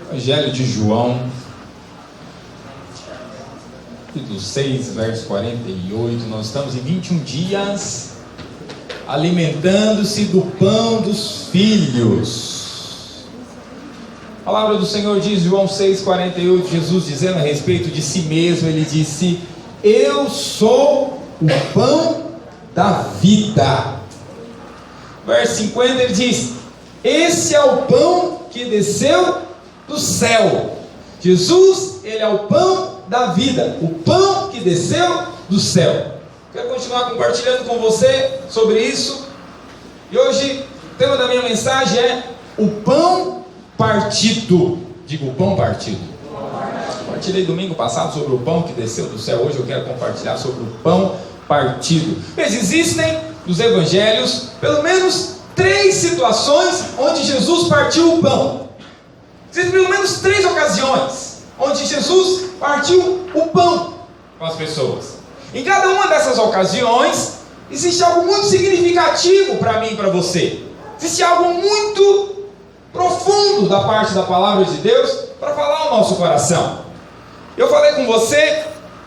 Evangelho de João, capítulo 6, verso 48. Nós estamos em 21 dias alimentando-se do pão dos filhos. A palavra do Senhor diz, João 6, 48, Jesus dizendo a respeito de si mesmo, ele disse: eu sou o pão da vida. Verso 50 ele diz: esse é o pão que desceu do céu. Jesus, ele é o pão da vida, o pão que desceu do céu. Quero continuar compartilhando com você sobre isso. E hoje o tema da minha mensagem é o pão partido. Digo, o pão partido. Compartilhei domingo passado sobre o pão que desceu do céu. Hoje eu quero compartilhar sobre o pão partido. Mas existem nos evangelhos pelo menos 3 situações onde Jesus partiu o pão. Existem pelo menos 3 ocasiões onde Jesus partiu o pão com as pessoas. Em cada uma dessas ocasiões existe algo muito significativo para mim e para você. Existe algo muito profundo da parte da palavra de Deus para falar ao nosso coração. Eu falei com você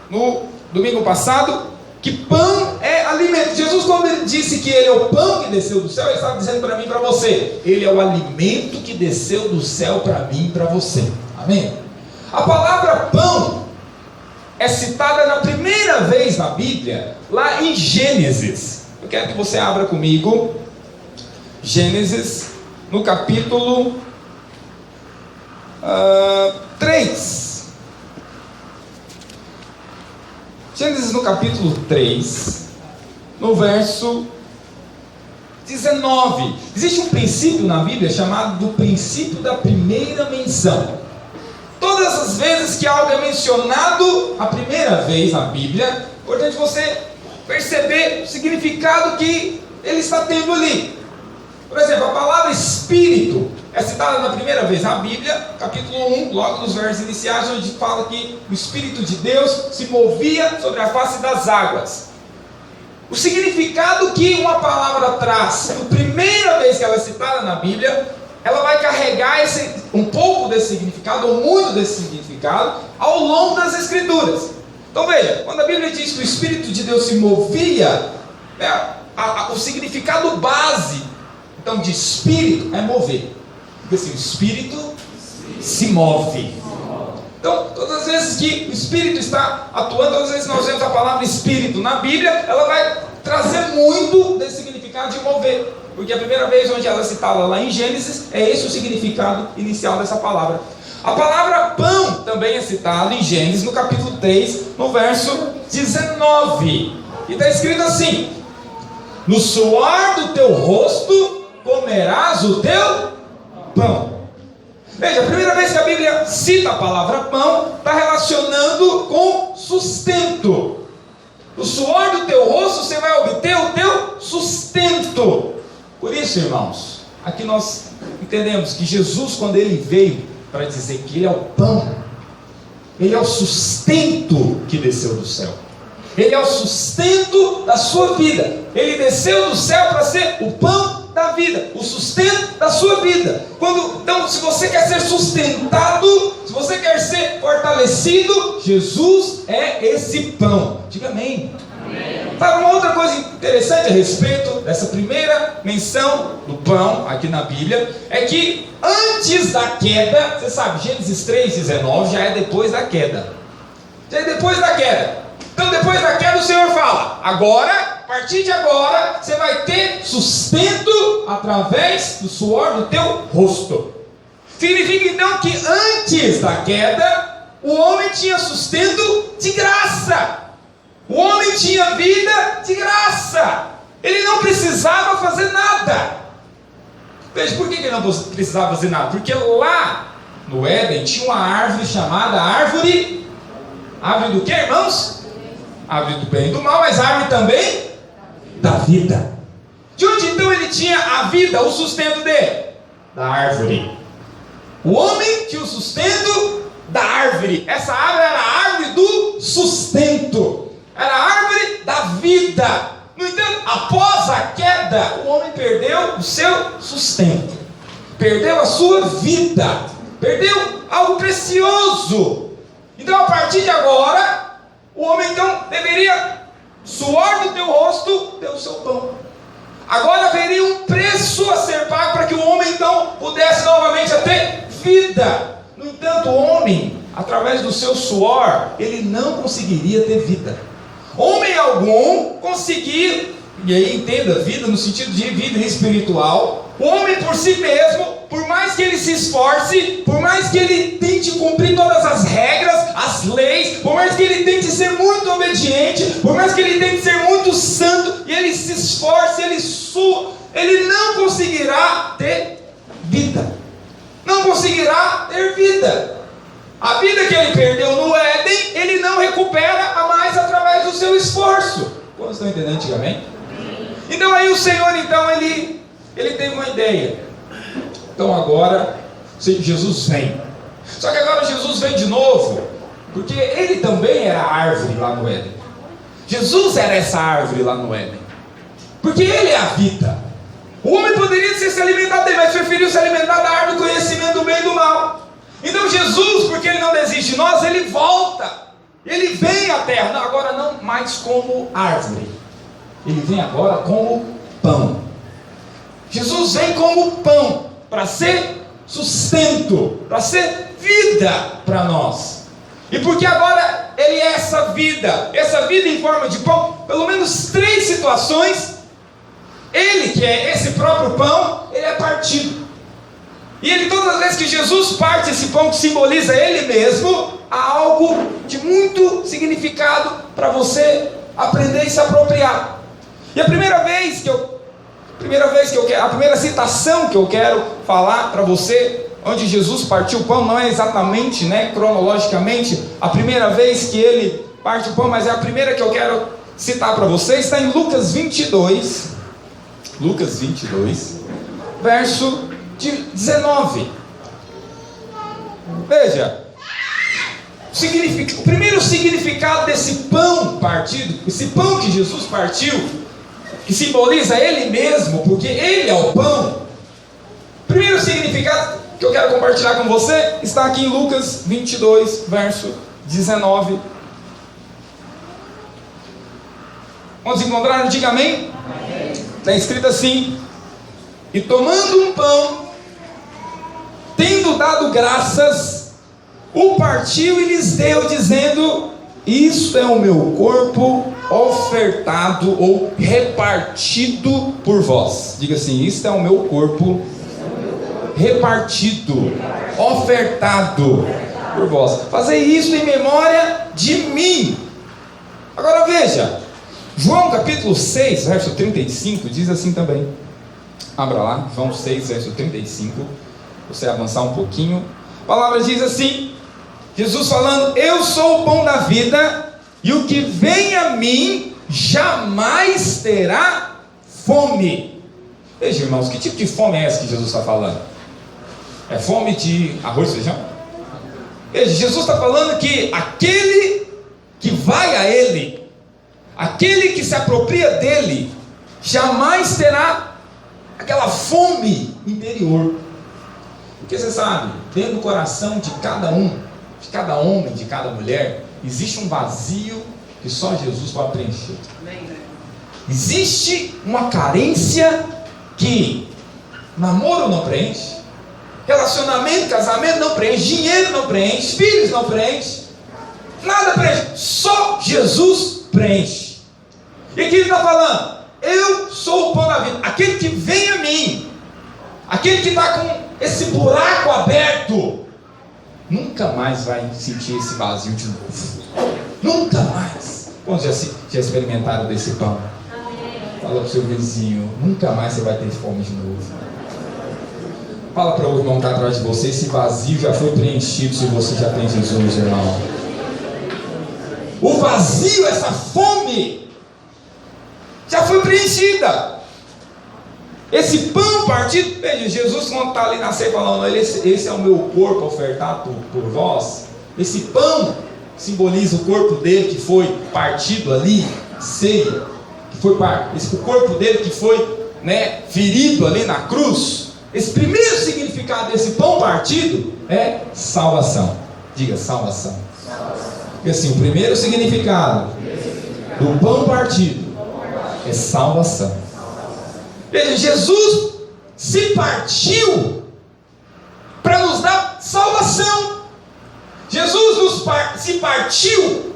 no domingo passado que pão é alimento. Jesus, quando ele disse que ele é o pão que desceu do céu, ele estava dizendo para mim e para você: ele é o alimento que desceu do céu para mim e para você. Amém? A palavra pão é citada na primeira vez na Bíblia, lá em Gênesis. Eu quero que você abra comigo Gênesis, no capítulo 3. Gênesis no capítulo 3, no verso 19. Existe um princípio na Bíblia chamado do princípio da primeira menção. Todas as vezes que algo é mencionado a primeira vez na Bíblia, é importante você perceber o significado que ele está tendo ali. Por exemplo, a palavra Espírito é citada na primeira vez na Bíblia, capítulo 1, logo nos versos iniciais, onde fala que o Espírito de Deus se movia sobre a face das águas. O significado que uma palavra traz, a primeira vez que ela é citada na Bíblia, ela vai carregar um pouco desse significado, ou muito desse significado, ao longo das Escrituras. Então veja, quando a Bíblia diz que o Espírito de Deus se movia, o significado base, então, de Espírito é mover. Porque assim, o Espírito se move. Então, todas as vezes que o Espírito está atuando, todas as vezes que nós vemos a palavra Espírito na Bíblia, ela vai trazer muito desse significado de mover. Porque a primeira vez onde ela é citada lá em Gênesis, é esse o significado inicial dessa palavra. A palavra pão também é citada em Gênesis, no capítulo 3, no verso 19. E está escrito assim: no suor do teu rosto comerás o teu pão. Veja, a primeira vez que a Bíblia cita a palavra pão, está relacionando com sustento. No suor do teu rosto você vai obter o teu sustento. Por isso, irmãos, aqui nós entendemos que Jesus, quando ele veio para dizer que ele é o pão, ele é o sustento que desceu do céu. Ele é o sustento da sua vida. Ele desceu do céu para ser o pão da vida, o sustento da sua vida. Então, se você quer ser sustentado, se você quer ser fortalecido, Jesus é esse pão. Diga amém. Fala uma outra coisa interessante a respeito dessa primeira menção do pão aqui na Bíblia, é que antes da queda, você sabe, Gênesis 3,19 já é depois da queda. Já é depois da queda. Então, depois da queda, o Senhor fala: agora, a partir de agora, você vai ter sustento através do suor do teu rosto. Significa então que antes da queda, o homem tinha sustento de graça. O homem tinha vida de graça. Ele não precisava fazer nada. Veja, por que ele não precisava fazer nada? Porque lá no Éden tinha uma árvore chamada árvore do que, irmãos? Árvore do bem e do mal, mas árvore também da vida. De onde então ele tinha a vida, o sustento dele? Da árvore. O homem tinha o sustento da árvore. Essa árvore era a árvore do sustento. Era a árvore da vida. No entanto, após a queda, o homem perdeu o seu sustento. Perdeu a sua vida. perdeu algo precioso. Então a partir de agora, o homem então deveria, suor do teu rosto, ter o seu pão. Agora haveria um preço a ser pago para que o homem então pudesse novamente ter vida. No entanto, o homem, através do seu suor, ele não conseguiria ter vida. Homem algum conseguir, e aí entenda, vida no sentido de vida espiritual. O homem por si mesmo, por mais que ele se esforce, por mais que ele tente cumprir todas as regras, as leis, por mais que ele tente ser muito obediente, por mais que ele tente ser muito santo, e ele se esforce, ele sua, ele não conseguirá ter vida. Não conseguirá ter vida. A vida que ele perdeu no Éden, ele não recupera a mais através do seu esforço. Quantos estão entendendo antigamente? Então aí o Senhor, então, ele teve uma ideia. Então agora, Jesus vem. Só que agora Jesus vem de novo, porque ele também era a árvore lá no Éden. Jesus era essa árvore lá no Éden, porque ele é a vida. O homem poderia se alimentar dele, mas preferiu se alimentar da árvore do conhecimento do bem e do mal. Então Jesus, porque ele não desiste de nós, ele volta. Ele vem à terra, não, agora não mais como árvore. Ele vem agora como pão. Jesus vem como pão, para ser sustento, para ser vida para nós. E porque agora ele é essa vida em forma de pão, pelo menos 3 situações, ele que é esse próprio pão, ele é partido. E ele, todas as vezes que Jesus parte esse pão que simboliza ele mesmo, há algo de muito significado para você aprender e se apropriar. E a primeira citação que eu quero falar para você, onde Jesus partiu o pão, não é exatamente, cronologicamente, a primeira vez que ele parte o pão, mas é a primeira que eu quero citar para você, está em Lucas 22, verso 19. Veja, o primeiro significado desse pão partido, esse pão que Jesus partiu, que simboliza ele mesmo, porque ele é o pão. O primeiro significado que eu quero compartilhar com você está aqui em Lucas 22, verso 19. Vamos encontrar no diga amém? Está escrito assim: e tomando um pão, tendo dado graças, o partiu e lhes deu, dizendo: isto é o meu corpo ofertado ou repartido por vós. Diga assim: isto é o meu corpo repartido, ofertado por vós. Fazei isso em memória de mim. Agora veja, João capítulo 6, verso 35, diz assim também. Abra lá, João 6, verso 35. Você avançar um pouquinho. A palavra diz assim, Jesus falando: eu sou o pão da vida, e o que vem a mim jamais terá fome. Veja, irmãos, que tipo de fome é essa que Jesus está falando? É fome de arroz e feijão? Veja, Jesus está falando que aquele que vai a Ele, aquele que se apropria dEle, jamais terá aquela fome interior. Porque você sabe, dentro do coração de cada um, de cada homem, de cada mulher, existe um vazio que só Jesus pode preencher. Existe uma carência que namoro não preenche, relacionamento, casamento não preenche, dinheiro não preenche, filhos não preenche, nada preenche, só Jesus preenche. E aqui ele está falando: eu sou o pão da vida, aquele que vem a mim, aquele que está com esse buraco aberto, nunca mais vai sentir esse vazio de novo. Nunca mais. Quantos já experimentaram desse pão? Fala para o seu vizinho: nunca mais você vai ter fome de novo. Fala para o irmão que está atrás de você: esse vazio já foi preenchido se você já tem Jesus, irmão. O vazio, essa fome, já foi preenchida. Esse pão partido, veja, Jesus quando está ali na ceia falando: esse é o meu corpo ofertado por vós. Esse pão simboliza o corpo dele que foi partido ali, ceia, que foi o corpo dele que foi, ferido ali na cruz. Esse primeiro significado desse pão partido é salvação. Diga salvação. Porque assim, o primeiro significado do pão partido é salvação. Veja, Jesus se partiu para nos dar salvação. Jesus se partiu,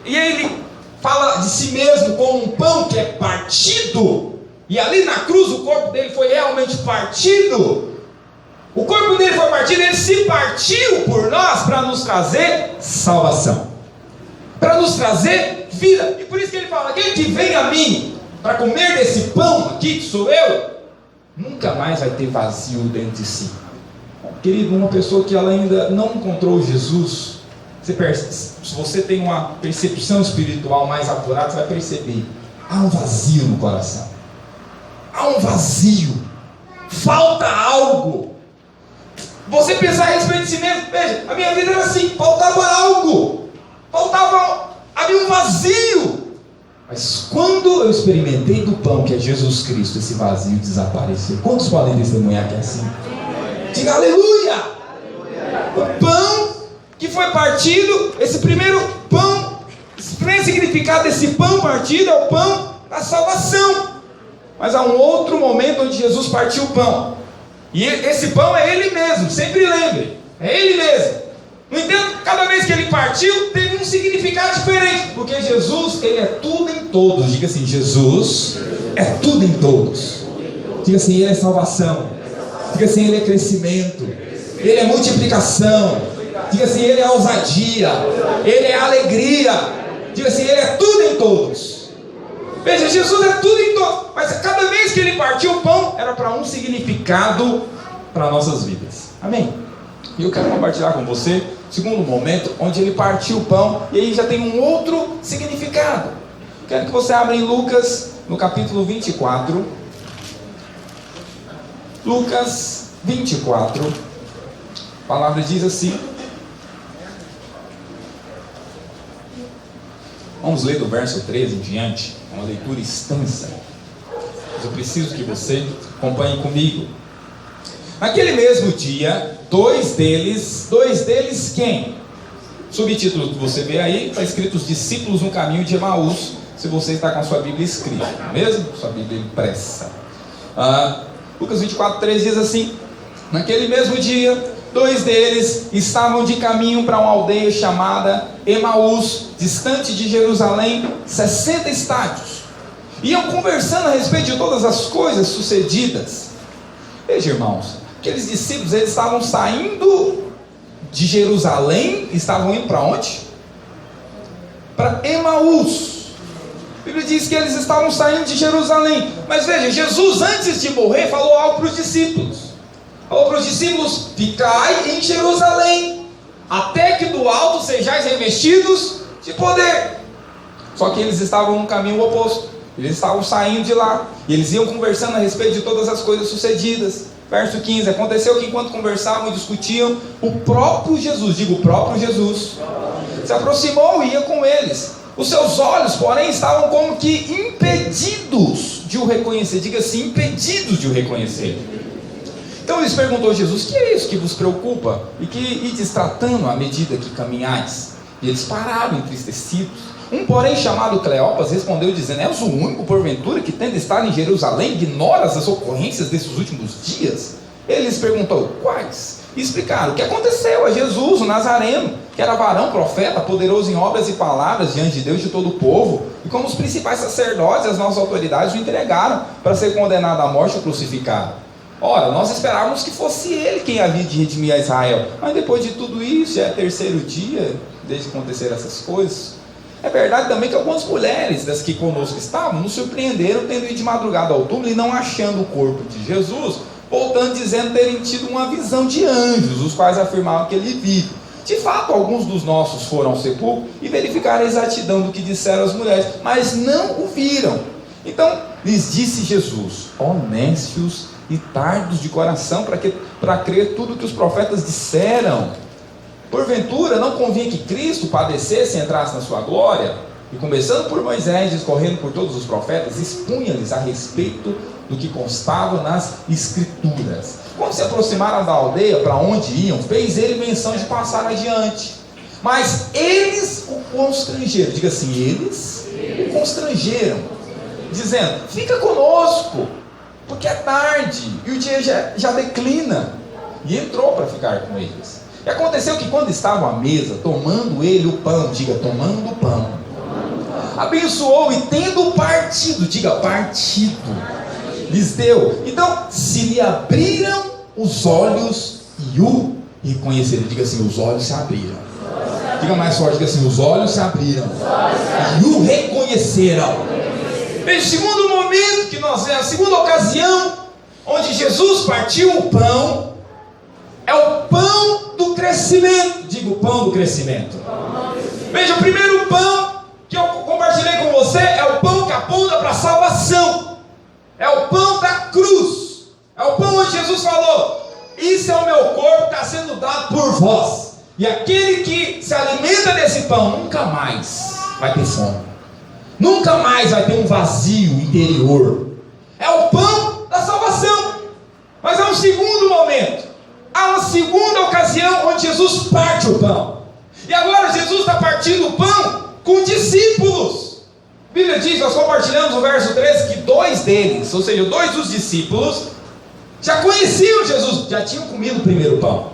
e ele fala de si mesmo como um pão que é partido, e ali na cruz o corpo dele foi realmente partido. O corpo dele foi partido, ele se partiu por nós para nos trazer salvação, para nos trazer vida. E por isso que ele fala: aquele que vem a mim para comer desse pão aqui que sou eu, nunca mais vai ter vazio dentro de si. Querido, uma pessoa que ela ainda não encontrou Jesus, se você tem uma percepção espiritual mais apurada, você vai perceber: há um vazio no coração, há um vazio, falta algo. Você pensar a respeito de si mesmo, veja, a minha vida era assim, faltava algo, havia um vazio. Mas quando eu experimentei do pão que é Jesus Cristo, esse vazio desapareceu. Quantos podem testemunhar que é assim? Diga aleluia! O pão que foi partido, esse primeiro pão, esse primeiro significado desse pão partido é o pão da salvação. Mas há um outro momento onde Jesus partiu o pão, e esse pão é Ele mesmo, sempre lembre, é Ele mesmo. No entanto, cada vez que Ele partiu, teve um significado diferente, porque Jesus, Ele é tudo em todos. Diga assim: Jesus é tudo em todos. Diga assim: Ele é salvação. Diga assim: Ele é crescimento, Ele é multiplicação. Diga assim: Ele é ousadia, Ele é alegria. Diga assim: Ele é tudo em todos. Veja, Jesus é tudo em todos, mas cada vez que Ele partiu o pão, era para um significado para nossas vidas. Amém? E eu quero compartilhar com você o segundo momento, onde Ele partiu o pão, e aí já tem um outro significado. Quero que você abra em Lucas, no capítulo 24. Lucas 24, a palavra diz assim. Vamos ler do verso 13 em diante, uma leitura extensa, mas eu preciso que você acompanhe comigo. Naquele mesmo dia, dois deles quem? Subtítulo que você vê aí, está escrito: os discípulos no caminho de Emaús, se você está com a sua Bíblia escrita, não é mesmo? Sua Bíblia impressa. Lucas 24:3 diz assim: naquele mesmo dia, dois deles estavam de caminho para uma aldeia chamada Emaús, distante de Jerusalém 60 estádios. Iam conversando a respeito de todas as coisas sucedidas. Veja, irmãos, aqueles discípulos, eles estavam saindo de Jerusalém, estavam indo para onde? Para Emaús. A Bíblia diz que eles estavam saindo de Jerusalém. Mas veja, Jesus, antes de morrer, falou algo para os discípulos. Falou para os discípulos: ficai em Jerusalém, até que do alto sejais revestidos de poder. Só que eles estavam no caminho oposto. Eles estavam saindo de lá, e eles iam conversando a respeito de todas as coisas sucedidas. Verso 15: aconteceu que enquanto conversavam e discutiam, o próprio Jesus, digo, o próprio Jesus, se aproximou e ia com eles. Os seus olhos, porém, estavam como que impedidos de o reconhecer. Diga assim: impedidos de o reconhecer. Então eles perguntou a Jesus: que é isso que vos preocupa? E que ides tratando à medida que caminhais? E eles pararam entristecidos. Um, porém, chamado Cleopas, respondeu dizendo: és o único, porventura, que tendo estado em Jerusalém, ignoras as ocorrências desses últimos dias? Ele lhes perguntou: quais? E explicaram o que aconteceu a Jesus, o Nazareno, que era varão, profeta, poderoso em obras e palavras diante de Deus e de todo o povo, e como os principais sacerdotes e as nossas autoridades o entregaram para ser condenado à morte ou crucificado. Ora, nós esperávamos que fosse ele quem havia de redimir a Israel, mas depois de tudo isso, já é terceiro dia desde que aconteceram essas coisas. É verdade também que algumas mulheres das que conosco estavam nos surpreenderam tendo ido de madrugada ao túmulo e não achando o corpo de Jesus, voltando dizendo terem tido uma visão de anjos, os quais afirmavam que ele vive. De fato, alguns dos nossos foram ao sepulcro e verificaram a exatidão do que disseram as mulheres, mas não o viram. Então lhes disse Jesus: ó nécios e tardos de coração, para crer tudo que os profetas disseram. Porventura não convinha que Cristo padecesse e entrasse na sua glória? E começando por Moisés, discorrendo por todos os profetas, expunha-lhes a respeito do que constava nas Escrituras. Quando se aproximaram da aldeia para onde iam, fez ele menção de passar adiante. Mas eles o constrangeram. Diga assim, eles o constrangeram, dizendo: fica conosco, porque é tarde e o dia já declina. E entrou para ficar com eles. E aconteceu que quando estavam à mesa, tomando ele o pão, diga, tomando o pão, abençoou e tendo partido, diga, partido, lhes deu. Então se lhe abriram os olhos e o reconheceram. Diga assim, os olhos se abriram. Diga mais forte, diga assim, os olhos se abriram e o reconheceram. Veja, o segundo momento que nós vemos, a segunda ocasião onde Jesus partiu o pão, é o pão do crescimento. Diga, o pão do crescimento. Veja, o primeiro pão que eu compartilhei com você é o pão que aponta para a salvação. É o pão da cruz. É o pão onde Jesus falou: isso é o meu corpo que está sendo dado por vós. E aquele que se alimenta desse pão nunca mais vai ter fome, nunca mais vai ter um vazio interior. É o pão da salvação. Mas há um segundo momento, há uma segunda ocasião onde Jesus parte o pão. E agora Jesus está partindo o pão com discípulos. A Bíblia diz, nós compartilhamos no verso 13, que 2 deles, ou seja, 2 dos discípulos, já conheciam Jesus, já tinham comido o primeiro pão,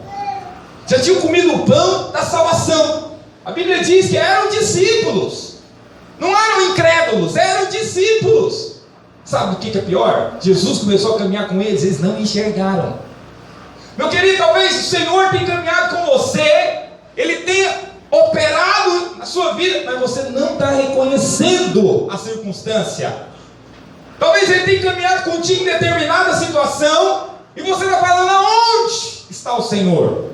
já tinham comido o pão da salvação. A Bíblia diz que eram discípulos, não eram incrédulos, eram discípulos. Sabe o que é pior? Jesus começou a caminhar com eles, eles não enxergaram. Meu querido, talvez o Senhor tenha caminhado com você, Ele tenha operado na sua vida, mas você não está reconhecendo a circunstância. Talvez Ele tenha caminhado contigo em determinada situação, e você está falando: aonde está o Senhor?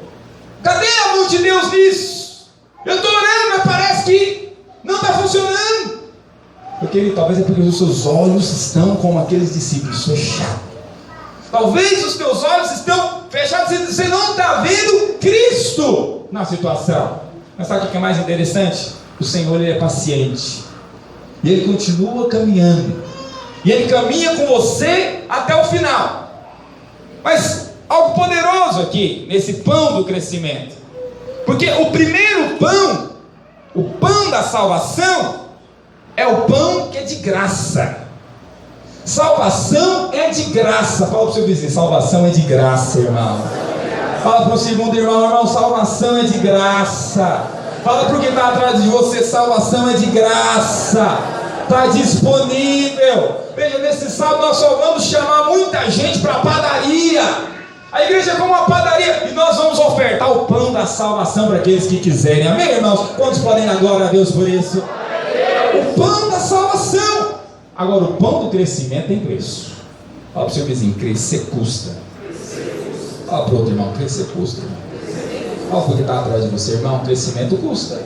Cadê a mão de Deus nisso? Eu estou orando, mas parece que não está funcionando. Meu querido, talvez é porque os seus olhos estão como aqueles discípulos, fechados. Talvez os teus olhos estão fechados e você não está vendo Cristo na situação. Mas sabe o que é mais interessante? O Senhor, Ele é paciente, e Ele continua caminhando, e Ele caminha com você até o final. Mas algo poderoso aqui nesse pão do crescimento, porque o primeiro pão, o pão da salvação, é o pão que é de graça. Salvação é de graça. Fala para o seu vizinho: salvação é de graça, irmão. Fala para o segundo irmão: irmão, salvação é de graça. Fala para o que está atrás de você: salvação é de graça, está disponível. Veja, nesse sábado nós só vamos chamar muita gente para a padaria. A igreja é como uma padaria, e nós vamos ofertar o pão da salvação para aqueles que quiserem. Amém, irmãos? Quantos podem dar glória a Deus por isso? O pão da salvação. Agora, o pão do crescimento tem preço. Fala para o seu vizinho: crescer custa. Fala para o outro irmão: crescer custa. Fala para o que está atrás de você: irmão, crescimento custa.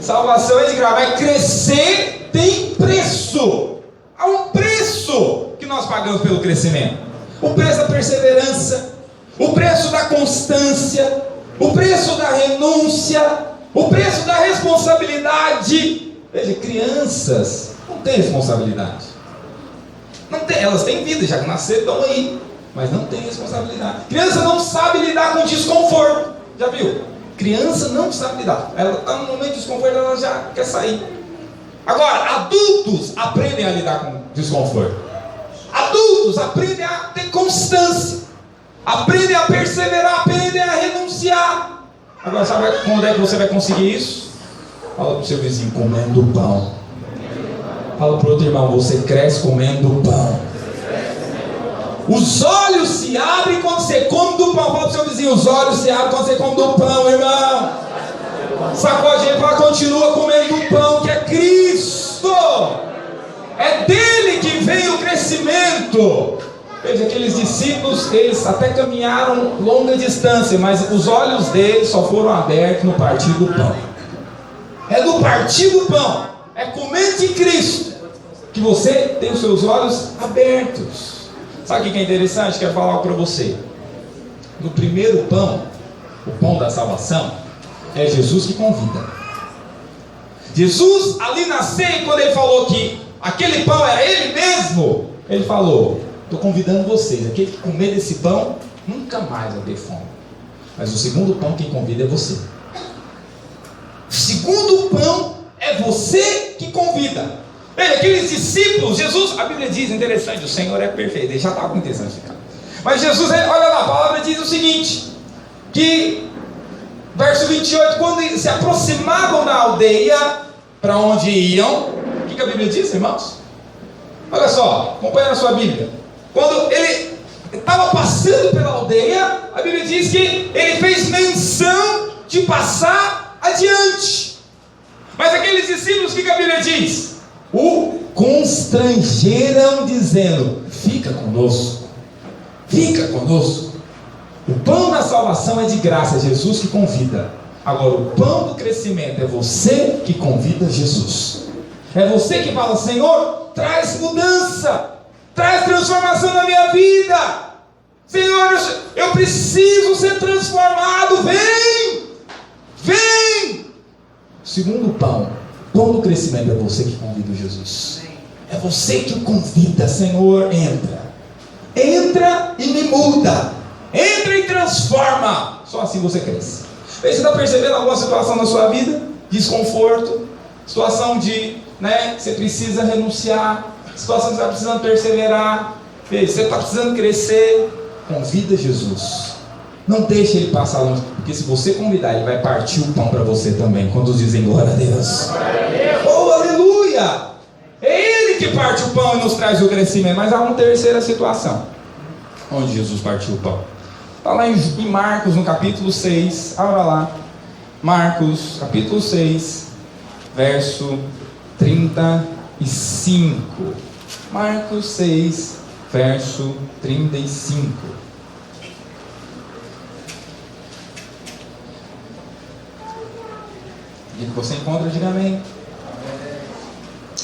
Salvação é de graça, mas crescer tem preço. Há um preço que nós pagamos pelo crescimento. O preço da perseverança, o preço da constância, o preço da renúncia, o preço da responsabilidade. Veja, crianças não têm responsabilidade. Não tem, elas têm vida, já que nasceram, estão aí, mas não têm responsabilidade. Criança não sabe lidar com desconforto. Já viu? Criança não sabe lidar. Ela está no momento de desconforto, ela já quer sair. Agora, adultos aprendem a lidar com desconforto. Adultos aprendem a ter constância, aprendem a perseverar, aprendem a renunciar. Agora, sabe quando é que você vai conseguir isso? Fala para o seu vizinho: comendo pão. Fala para o outro irmão: você cresce comendo pão. Os olhos se abrem quando você come do pão. Fala para o seu vizinho: os olhos se abrem quando você come do pão, irmão. Sacode ele e fala: continua comendo do pão, que é Cristo. É dele que vem o crescimento. Veja, aqueles discípulos, eles até caminharam longa distância, mas os olhos deles só foram abertos no partir do pão. É do partir do pão, é comer de Cristo, que você tem os seus olhos abertos. Sabe o que é interessante? Quero falar algo para você. No primeiro pão, o pão da salvação, é Jesus que convida. Jesus ali na ceia, quando ele falou que aquele pão era ele mesmo, ele falou: estou convidando vocês. Aquele que comer desse pão, nunca mais vai ter fome. Mas o segundo pão, quem convida é você. O segundo pão é você que convida. Veja, aqueles discípulos, Jesus, a Bíblia diz, interessante, o Senhor é perfeito. Ele já estava com intenção de ficar. Mas Jesus, olha lá, a palavra diz o seguinte, que, verso 28, quando se aproximavam da aldeia, para onde iam, o que a Bíblia diz, irmãos? Olha só, acompanha na sua Bíblia. Quando ele estava passando pela aldeia, a Bíblia diz que ele fez menção de passar adiante. Mas aqueles discípulos, o que a Bíblia diz? O constrangeram dizendo: fica conosco, fica conosco. O pão da salvação é de graça, é Jesus que convida. Agora o pão do crescimento é você que convida Jesus. É você que fala: Senhor, traz mudança, traz transformação na minha vida. Senhor, eu preciso ser transformado. Vem, vem. Segundo pão do crescimento é você que convida Jesus. É você que o convida. Senhor, entra, entra e me muda, entra e transforma. Só assim você cresce. Você está percebendo alguma situação na sua vida? Desconforto, situação de, você precisa renunciar, situação que você está precisando perseverar, você está precisando crescer. Convida Jesus. Não deixe ele passar longe, porque se você convidar, ele vai partir o pão para você também. Quando dizem glória a Deus, oh aleluia, é ele que parte o pão e nos traz o crescimento. Mas há uma terceira situação, onde Jesus partiu o pão. Está lá em Marcos, no capítulo 6, abra lá, Marcos, capítulo 6, verso 35, Marcos 6, verso 35, e que você encontra, diga amém.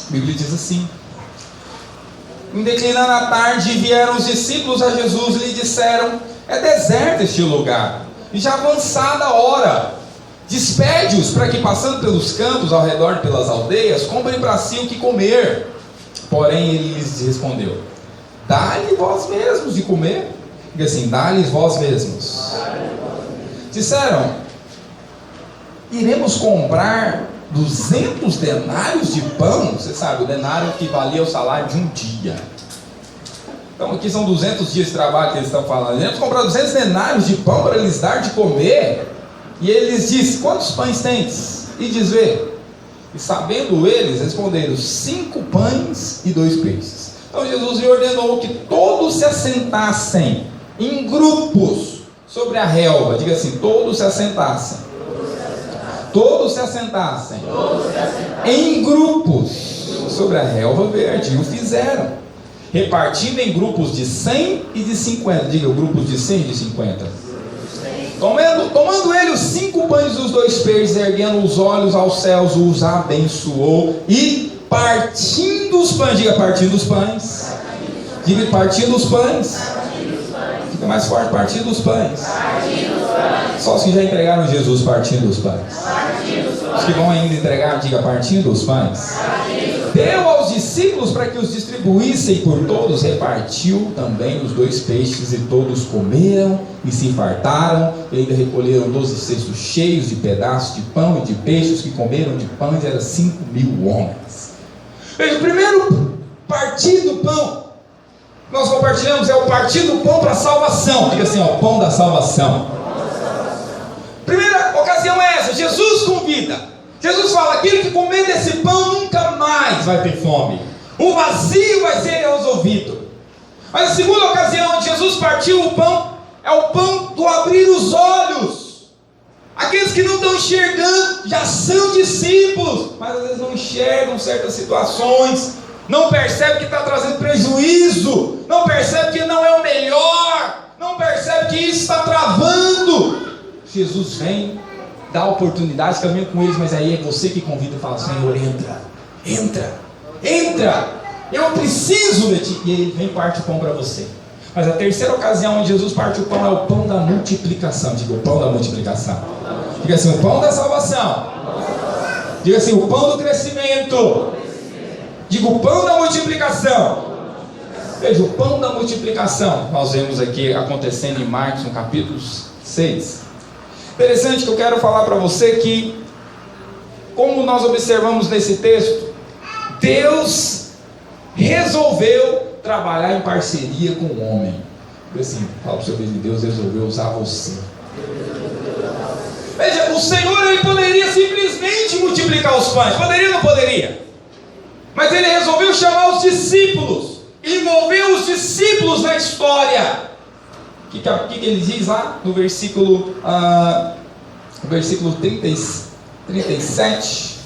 A Bíblia diz assim: em declinando a tarde, vieram os discípulos a Jesus e lhe disseram: é deserto este lugar, e já avançada a hora. Despede-os para que, passando pelos campos ao redor pelas aldeias, comprem para si o que comer. Porém ele lhes respondeu: dá-lhe vós mesmos de comer. Diga assim: dá-lhes vós mesmos. Disseram: iremos comprar 200 denários de pão. Você sabe, o denário que valia o salário de um dia. Então aqui são 200 dias de trabalho que eles estão falando. Iremos comprar 200 denários de pão para lhes dar de comer. E ele lhes disse: quantos pães tens? E diz: vê. E sabendo eles, responderam: 5 pães e 2 peixes. Então Jesus lhe ordenou que todos se assentassem em grupos sobre a relva. Diga assim: todos se assentassem. Todos se assentassem em grupos sobre a relva verde. E o fizeram, repartindo em grupos de 100 e de 50. Diga: grupos de 100 e de 50. Tomando ele os 5 pães e os 2 peixes, erguendo os olhos aos céus, os abençoou e partindo os pães. Diga: partindo os pães. Diga: partindo os pães. Fica mais forte: partindo os pães. Só os que já entregaram Jesus partindo os pães. Os que vão ainda entregar, diga: partindo os pães. Deu aos discípulos para que os distribuíssem por todos, repartiu também os 2 peixes, e todos comeram e se fartaram, e ainda recolheram 12 cestos cheios de pedaços de pão e de peixes. Que comeram de pães era 5.000 homens. Veja, o primeiro partir do pão nós compartilhamos é o partir do pão para a salvação. Diga assim: ó, o pão da salvação. Primeira ocasião é essa: Jesus convida. Jesus fala: aquele que comer desse pão nunca mais vai ter fome, o vazio vai ser resolvido. Mas a segunda ocasião onde Jesus partiu o pão é o pão do abrir os olhos. Aqueles que não estão enxergando já são discípulos, mas às vezes não enxergam certas situações, não percebe que está trazendo prejuízo, não percebe que não é o melhor, não percebe que isso está travando. Jesus vem, dá oportunidades, caminha com eles, mas aí é você que convida e fala: Senhor, entra, entra, entra, eu preciso de ti. E ele vem e parte o pão para você. Mas a terceira ocasião onde Jesus parte o pão é o pão da multiplicação. Diga: o pão da multiplicação. Diga assim: o pão da salvação. Diga assim: o pão do crescimento. Diga: o pão da multiplicação. Veja, o pão da multiplicação, nós vemos aqui acontecendo em Marcos, no capítulo 6. Interessante que eu quero falar para você que, como nós observamos nesse texto, Deus resolveu trabalhar em parceria com o homem. Assim, fala para o seu vizinho, Deus resolveu usar você. Veja, o Senhor ele poderia simplesmente multiplicar os pães, poderia ou não poderia? Mas ele resolveu chamar os discípulos, envolver os discípulos na história. O que ele diz lá no versículo 37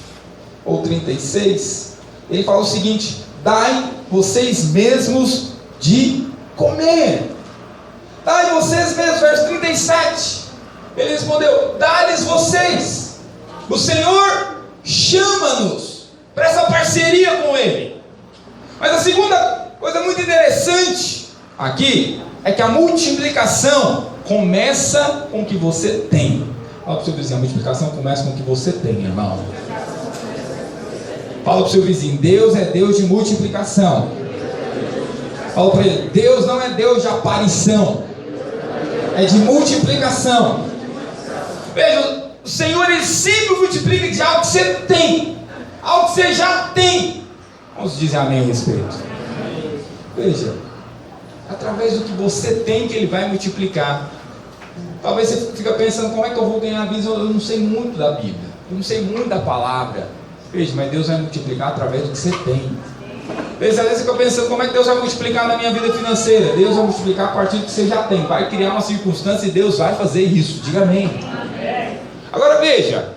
ou 36? Ele fala o seguinte: dai vocês mesmos de comer. Dai vocês mesmos, verso 37. Ele respondeu: dá-lhes vocês. O Senhor chama-nos para essa parceria com Ele. Mas a segunda coisa muito interessante aqui é que a multiplicação começa com o que você tem. Fala para o seu vizinho, a multiplicação começa com o que você tem, irmão. Fala para o seu vizinho, Deus é Deus de multiplicação. Fala para ele, Deus não é Deus de aparição, é de multiplicação. Veja, o Senhor ele sempre multiplica de algo que você tem, algo que você já tem. Vamos dizer amém a respeito. Veja, através do que você tem que Ele vai multiplicar. Talvez você fica pensando, como é que eu vou ganhar a vida? Eu não sei muito da Bíblia, eu não sei muito da palavra. Veja, mas Deus vai multiplicar através do que você tem. Veja, às vezes você fica pensando, como é que Deus vai multiplicar na minha vida financeira? Deus vai multiplicar a partir do que você já tem. Vai criar uma circunstância e Deus vai fazer isso. Diga amém. Agora veja,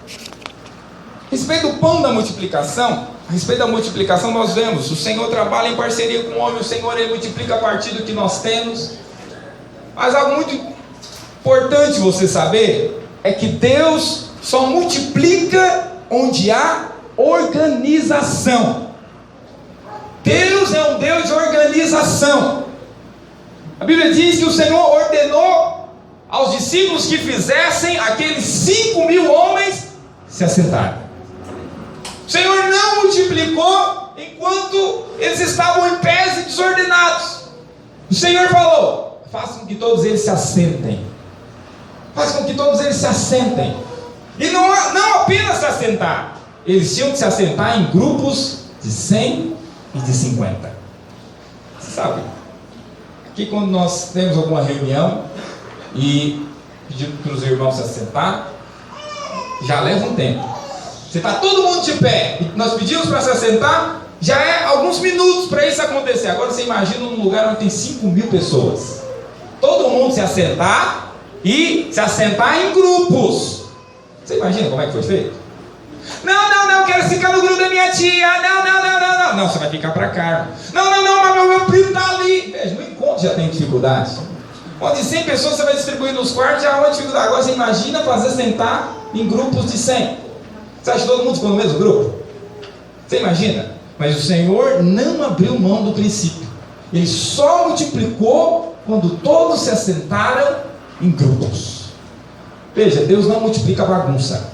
a respeito do pão da multiplicação, a respeito da multiplicação nós vemos, o Senhor trabalha em parceria com o homem, o Senhor ele multiplica a partir do que nós temos. Mas algo muito importante você saber, é que Deus só multiplica onde há organização. Deus é um Deus de organização. A Bíblia diz que o Senhor ordenou aos discípulos que fizessem aqueles 5.000 homens se assentarem. O Senhor não multiplicou enquanto eles estavam em pés e desordenados. O Senhor falou: façam com que todos eles se assentem. Façam com que todos eles se assentem. E não apenas se assentar, eles tinham que se assentar em grupos de 100 e de 50. Você sabe, aqui quando nós temos alguma reunião e pedimos para os irmãos se assentar, já leva um tempo. Você está todo mundo de pé e nós pedimos para se assentar, já é alguns minutos para isso acontecer. Agora você imagina um lugar onde tem 5.000 pessoas, todo mundo se assentar e se assentar em grupos. Você imagina como é que foi feito? Não, quero ficar no grupo da minha tia. Não, você vai ficar para cá. Não, mas meu primo está ali. Veja, no encontro já tem dificuldade. Onde 100 pessoas você vai distribuir nos quartos, já há uma dificuldade. Agora você imagina fazer sentar em grupos de 100. Você acha que todo mundo ficou no mesmo grupo? Você imagina? Mas o Senhor não abriu mão do princípio. Ele só multiplicou quando todos se assentaram em grupos. Veja, Deus não multiplica bagunça.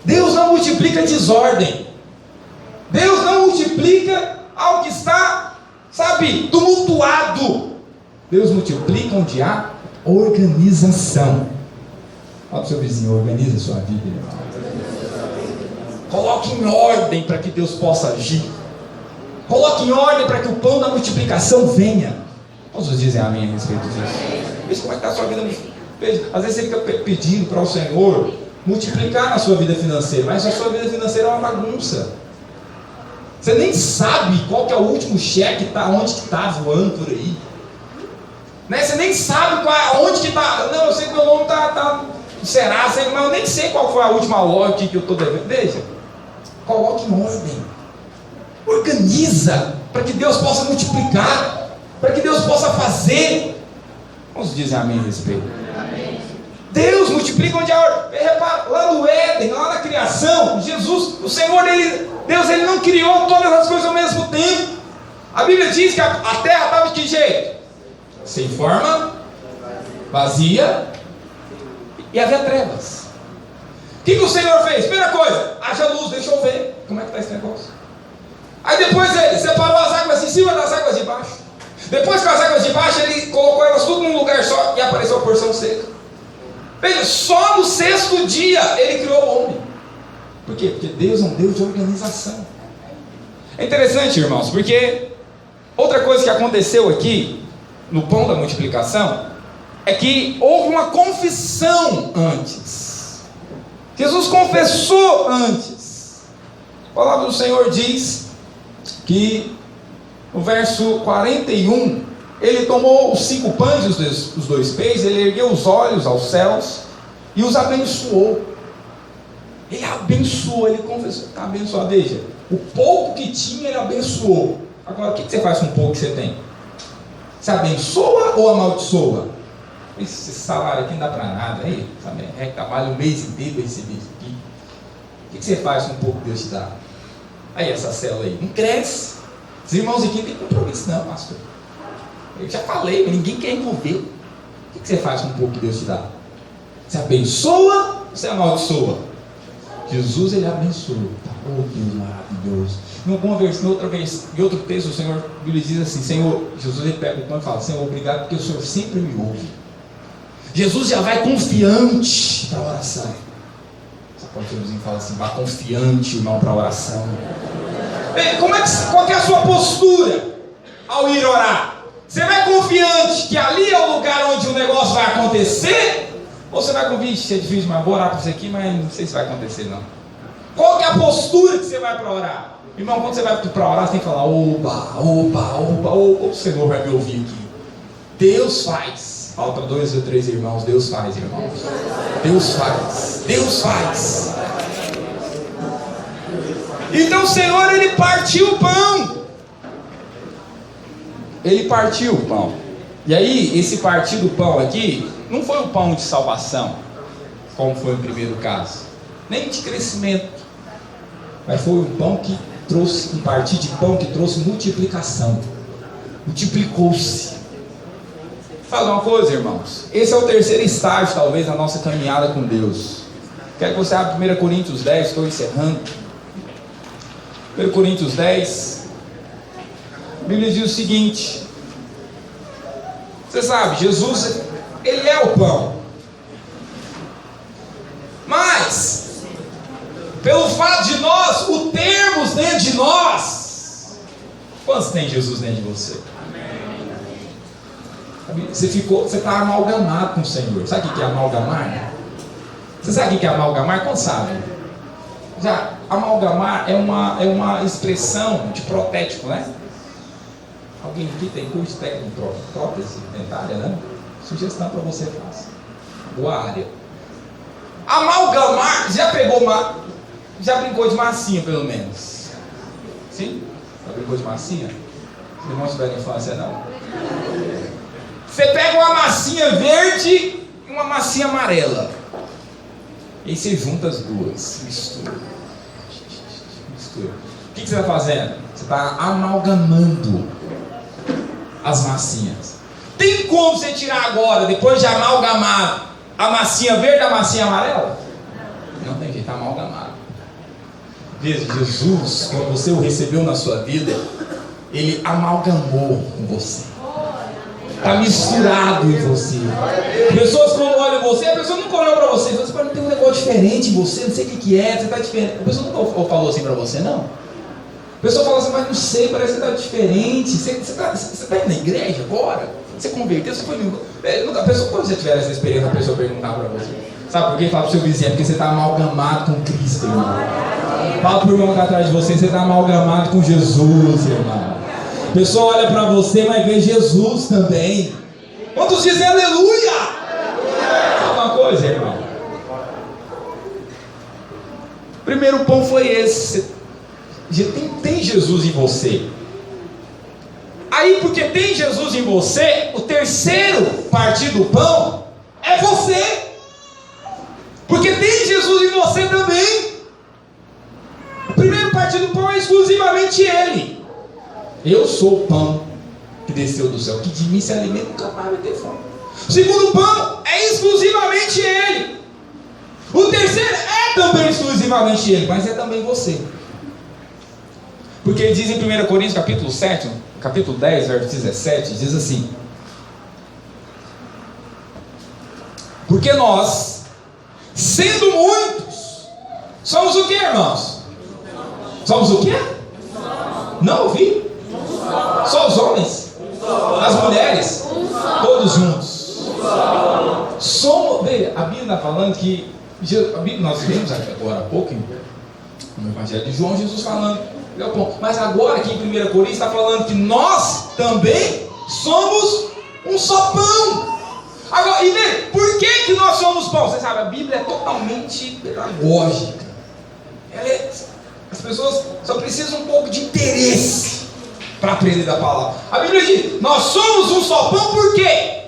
Deus não multiplica desordem. Deus não multiplica algo que está, tumultuado. Deus multiplica onde há organização. Fala para o seu vizinho, organiza a sua vida, irmão. Coloque em ordem para que Deus possa agir. Coloque em ordem para que o pão da multiplicação venha. Todos dizem amém a respeito disso. Veja como é que está a sua vida. Veja, às vezes você fica pedindo para o Senhor multiplicar na sua vida financeira, mas a sua vida financeira é uma bagunça. Você nem sabe qual que é o último cheque, onde que está voando por aí. Né? Você nem sabe onde que está. Não, eu sei que meu nome está no Serasa, mas eu nem sei qual foi a última loja que eu estou devendo. Veja, coloque em ordem. Organiza para que Deus possa multiplicar, para que Deus possa fazer. Vamos dizer amém a respeito. Amém. Deus multiplica onde há ordem. Repara, lá no Éden, lá na criação, Jesus, o Senhor, Deus ele não criou todas as coisas ao mesmo tempo. A Bíblia diz que a terra estava de que jeito? Sem forma, vazia, e havia trevas. O que o Senhor fez? Primeira coisa, haja luz, deixa eu ver como é que está esse negócio. Aí depois ele separou as águas de cima das águas de baixo. Depois que as águas de baixo, ele colocou elas tudo num lugar só e apareceu a porção seca. Veja, só no 6º dia ele criou o homem. Por quê? Porque Deus é um Deus de organização. É interessante, irmãos, porque outra coisa que aconteceu aqui no pão da multiplicação é que houve uma confissão antes. Jesus confessou antes. A palavra do Senhor diz que no verso 41, ele tomou os 5 pães e os 2 peixes, ele ergueu os olhos aos céus e os abençoou. Ele abençoou, ele confessou, está abençoado. Veja, o pouco que tinha ele abençoou. Agora, o que você faz com o pouco que você tem? Você abençoa ou amaldiçoa? Esse salário aqui não dá para nada, aí, sabe? É que trabalha o mês inteiro para receber isso aqui. O que você faz com o pouco que Deus te dá? Aí, essa célula aí, não cresce. Os irmãos aqui não tem compromisso, não, pastor. Eu já falei, mas ninguém quer envolver. O que você faz com o pouco que Deus te dá? Você abençoa ou você amaldiçoa? Jesus, ele abençoa. Oh, Deus maravilhoso. Em alguma versão, em outro texto, o Senhor, a Bíblia diz assim: Senhor, Jesus, ele pega o pão e fala: Senhor, obrigado porque o Senhor sempre me ouve. Jesus já vai confiante para a oração. Só pode o vizinho fala assim: vá confiante, irmão, para a oração. Qual que é a sua postura ao ir orar? Você vai confiante que ali é o lugar onde o negócio vai acontecer? Ou você vai confiante, isso é difícil, mas vou orar por isso aqui, mas não sei se vai acontecer não. Qual que é a postura que você vai para orar? Irmão, quando você vai para orar, você tem que falar: opa, o Senhor vai me ouvir aqui. Deus faz. Falta 2 ou 3 irmãos. Deus faz, irmãos. Deus faz. Deus faz. Então o Senhor, ele partiu o pão. Ele partiu o pão. E aí, esse partir do pão aqui não foi o pão de salvação, como foi o primeiro caso, nem de crescimento, mas foi um pão que trouxe, um partir de pão que trouxe multiplicação. Multiplicou-se. Fala uma coisa, irmãos. Esse é o 3º estágio, talvez, da nossa caminhada com Deus. Quero que você abra 1 Coríntios 10, estou encerrando. 1 Coríntios 10. A Bíblia diz o seguinte: você sabe, Jesus, ele é o pão. Mas, pelo fato de nós o termos dentro de nós, quantos tem Jesus dentro de você? Você está amalgamado com o Senhor. Sabe o que é amalgamar? Você sabe o que é amalgamar? Quantos sabem? Já, amalgamar é uma expressão de protético, né? Alguém aqui tem curso técnico de prótese dentária, né? Sugestão para você faça. Boa área. Amalgamar, já brincou de massinha pelo menos? Sim? Já brincou de massinha? Os irmãos tiveram infância, não? Você pega uma massinha verde e uma massinha amarela. E aí você junta as duas. Mistura. O que você está fazendo? Você está amalgamando as massinhas. Tem como você tirar agora, depois de amalgamar, a massinha verde da massinha amarela? Não tem jeito, está amalgamado. Veja, Jesus, quando você o recebeu na sua vida, ele amalgamou com você. Está misturado em você. Pessoas quando olham você, a pessoa nunca olhou para você. Você pode ter um negócio diferente em você, não sei o que é, você está diferente. A pessoa nunca falou assim para você, não. A pessoa fala assim: mas não sei, parece que você está diferente. Você está indo na igreja agora? Você converteu? Você foi. A pessoa, quando você tiver essa experiência, a pessoa perguntar para você: sabe por quê? Fala para o seu vizinho: porque você está amalgamado com Cristo, irmão. Fala para o irmão que está atrás de você: você está amalgamado com Jesus, irmão. A pessoa olha para você, mas vê Jesus também. Quantos dizem aleluia? Fala uma coisa, irmão. O primeiro pão foi esse. Tem Jesus em você. Aí, porque tem Jesus em você, o terceiro partir do pão é você. Porque tem Jesus em você também. O primeiro partir do pão é exclusivamente Ele. Eu sou o pão que desceu do céu, que de mim se alimenta, nunca mais vai ter fome. O segundo pão é exclusivamente Ele. O terceiro é também exclusivamente Ele, mas é também você. Porque ele diz em 1 Coríntios capítulo 7, capítulo 10, verso 17, diz assim: porque nós, sendo muitos, somos o que, irmãos? Somos o que? Não ouvi? Só os homens? As mulheres? Todos juntos. Somos, veja, a Bíblia está falando que nós vimos agora há pouco no Evangelho de João, Jesus falando, mas agora aqui em 1 Coríntios está falando que nós também somos um só pão. Agora, e veja, por que nós somos pão? Você sabe, a Bíblia é totalmente pedagógica. As pessoas só precisam um pouco de interesse para aprender da palavra. A Bíblia diz, nós somos um só pão, por quê?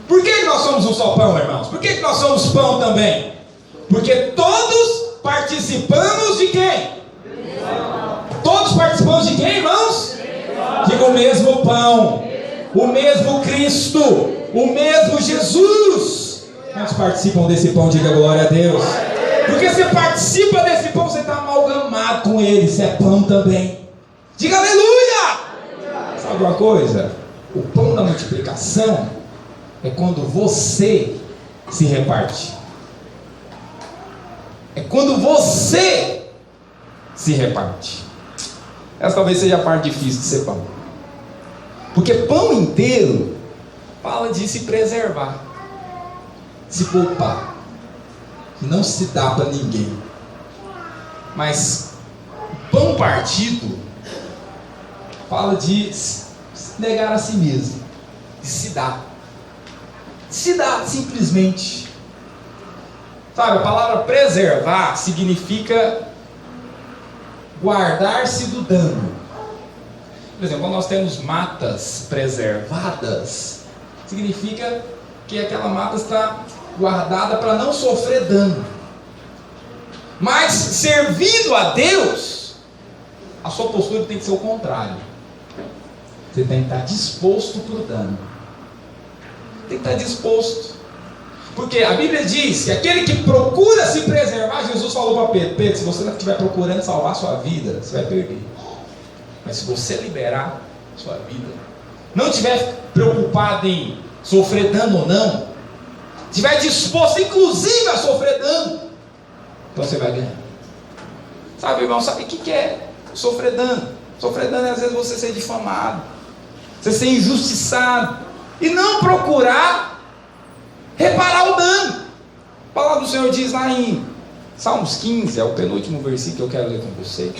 Por que nós somos um só pão, irmãos? Por que nós somos pão também? Porque todos participamos de quem? Todos participamos de quem, irmãos? Diga, o mesmo pão, o mesmo Cristo, o mesmo Jesus. Quantos participam desse pão? Diga glória a Deus. Porque você participa desse pão, você está amalgamado com ele, você é pão também. Diga aleluia! Sabe uma coisa? O pão da multiplicação é quando você se reparte. É quando você se reparte. Essa talvez seja a parte difícil de ser pão. Porque pão inteiro fala de se preservar, se poupar, que não se dá para ninguém. Mas pão partido fala de se negar a si mesmo, de se dar. Se dá simplesmente. Sabe, a palavra preservar significa guardar-se do dano. Por exemplo, quando nós temos matas preservadas, significa que aquela mata está guardada para não sofrer dano. Mas servindo a Deus, a sua postura tem que ser o contrário. Você tem que estar disposto para o dano. Tem que estar disposto. Porque a Bíblia diz que aquele que procura se preservar, Jesus falou para Pedro: Pedro, se você não estiver procurando salvar a sua vida, você vai perder. Mas se você liberar a sua vida, não estiver preocupado em sofrer dano ou não, estiver disposto inclusive a sofrer dano, então você vai ganhar. Sabe, irmão, sabe o que é sofrer dano? Sofrer dano é às vezes você ser difamado, você ser injustiçado e não procurar reparar o dano. A palavra do Senhor diz lá em Salmos 15, é o penúltimo versículo que eu quero ler com você.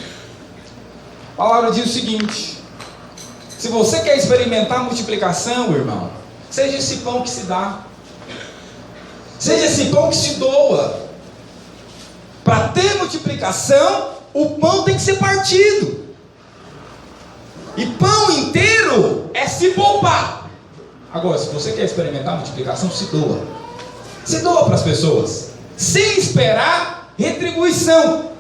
A palavra diz o seguinte: se você quer experimentar a multiplicação, irmão, seja esse pão que se dá, seja esse pão que se doa. Para ter multiplicação, o pão tem que ser partido. E pão inteiro é se poupar. Agora, se você quer experimentar a multiplicação, se doa. Se doa para as pessoas, sem esperar retribuição.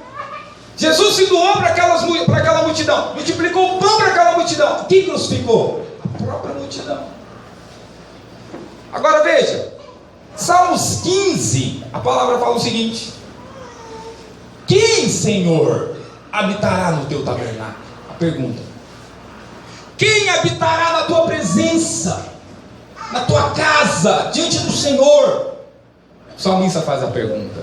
Jesus se doou para aquela multidão, multiplicou o pão para aquela multidão. Quem crucificou? A própria multidão. Agora veja, Salmos 15, a palavra fala o seguinte: quem, Senhor, habitará no teu tabernáculo? A pergunta: quem habitará na tua presença, na tua casa, diante do Senhor? O salmista faz a pergunta: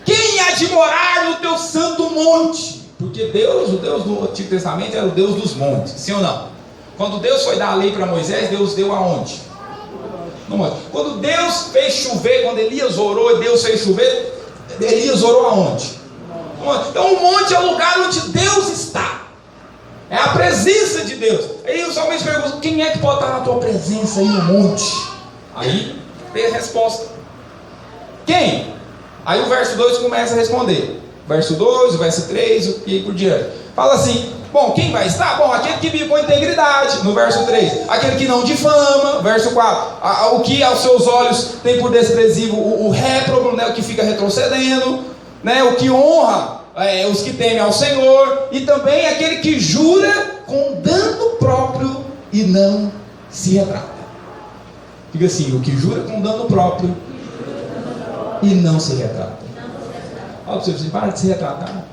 quem há de morar no teu santo monte? Porque Deus, o Deus do Antigo Testamento, era o Deus dos montes, sim ou não? Quando Deus foi dar a lei para Moisés, Deus deu aonde? No monte. Quando Deus fez chover, quando Elias orou e Deus fez chover, Elias orou aonde? No monte. Então o monte é o lugar onde Deus está, é a presença de Deus. Aí o salmista pergunta: quem é que pode estar na tua presença aí no monte? Aí tem a resposta: quem? Aí o verso 2 começa a responder. Verso 2, o verso 3 e aí por diante. Fala assim: bom, quem vai estar? Bom, aquele que vive com integridade. No verso 3, aquele que não difama. Verso 4, o que aos seus olhos tem por desprezível o réprobo, né, o que fica retrocedendo, né, o que honra os que temem ao Senhor. E também aquele que jura com dano próprio e não se retrata. Fica assim: o que jura com dano próprio e não se retrata. Olha para você, para de se retratar.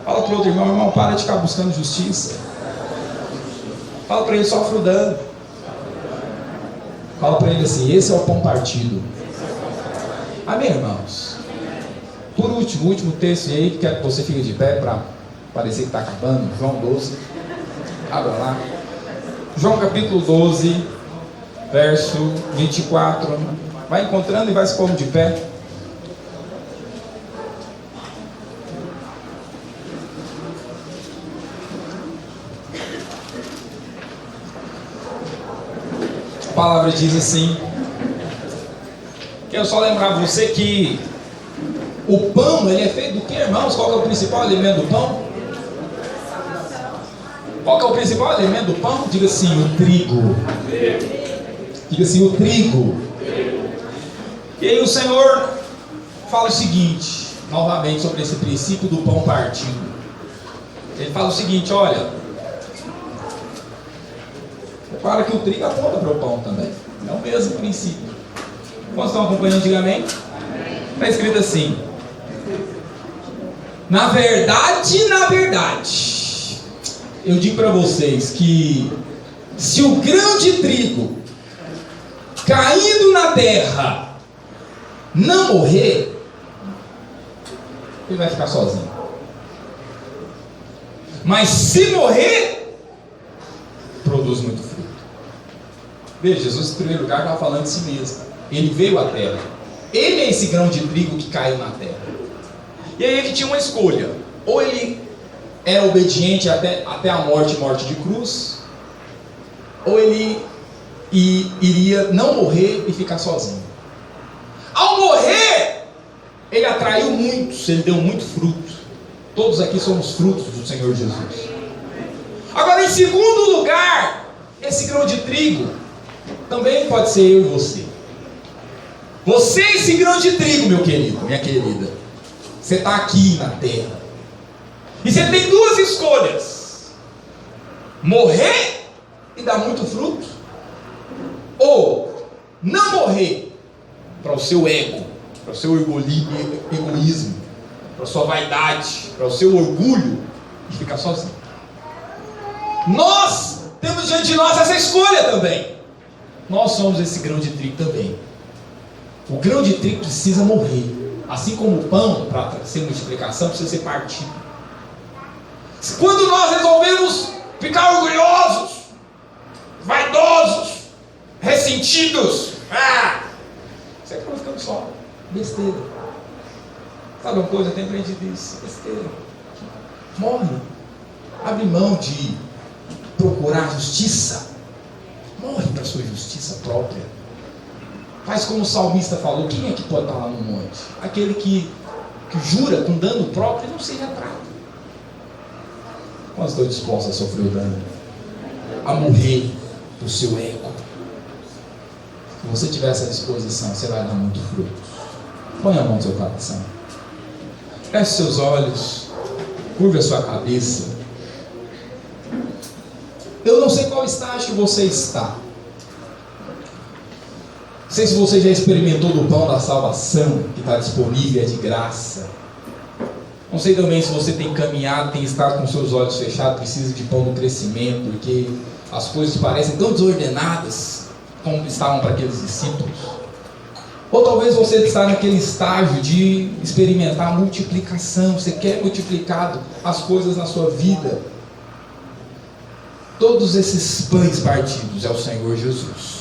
Fala para o outro irmão: irmão, para de ficar buscando justiça. Fala para ele: sofre o dano. Fala para ele assim: esse é o pão partido. Amém, irmãos? Por último, o último texto aí, que quero que você fique de pé para parecer que está acabando. João 12. Abra lá. João capítulo 12, verso 24. Vai encontrando e vai se pondo de pé. A palavra diz assim. Quero só lembrar você que o pão, ele é feito do que, irmãos? Qual que é o principal elemento do pão? Qual que é o principal elemento do pão? Diga assim: o trigo. Diga assim: o trigo. E aí o Senhor fala o seguinte, novamente, sobre esse princípio do pão partido. Ele fala o seguinte: olha, repara que o trigo aponta para o pão também. É o mesmo princípio. Quantos estão acompanhando? Diga amém. Está escrito assim: na verdade, eu digo para vocês que se o grão de trigo caindo na terra não morrer, ele vai ficar sozinho. Mas se morrer, produz muito fruto. Veja, Jesus em primeiro lugar estava falando de si mesmo. Ele veio à terra. Ele é esse grão de trigo que caiu na terra. E aí ele tinha uma escolha: ou ele era obediente até a morte de cruz, ou ele iria não morrer e ficar sozinho. Ao morrer, ele atraiu muitos, ele deu muito fruto. Todos aqui somos frutos do Senhor Jesus. Agora, em segundo lugar, esse grão de trigo também pode ser eu e você. Você é esse grão de trigo, meu querido, minha querida. Você está aqui na terra. E você tem duas escolhas: morrer e dar muito fruto, ou não morrer para o seu ego, para o seu egoísmo, para a sua vaidade, para o seu orgulho, e ficar sozinho. Nós temos diante de nós essa escolha também. Nós somos esse grão de trigo também. O grão de trigo precisa morrer. Assim como o pão, para ser multiplicação, precisa ser partido. Quando nós resolvemos ficar orgulhosos, vaidosos, ressentidos, você acaba ficando só. Besteira. Sabe uma coisa? Eu tenho aprendido isso. Besteira. Morre. Abre mão de procurar justiça. Morre para a sua justiça própria. Faz como o salmista falou: quem é que pode estar lá no monte? Aquele que jura com dano próprio e não se retrata. Quantos estão dispostos a sofrer o dano? A morrer do seu ego. Se você tiver essa disposição, você vai dar muito fruto. Põe a mão no seu coração. Feche seus olhos. Curva a sua cabeça. Eu não sei qual estágio que você está. Não sei se você já experimentou do pão da salvação, que está disponível, é de graça. Não sei também se você tem caminhado, tem estado com seus olhos fechados, precisa de pão do crescimento, porque as coisas parecem tão desordenadas como estavam para aqueles discípulos. Ou talvez você está naquele estágio de experimentar a multiplicação. Você quer multiplicado as coisas na sua vida. Todos esses pães partidos é o Senhor Jesus.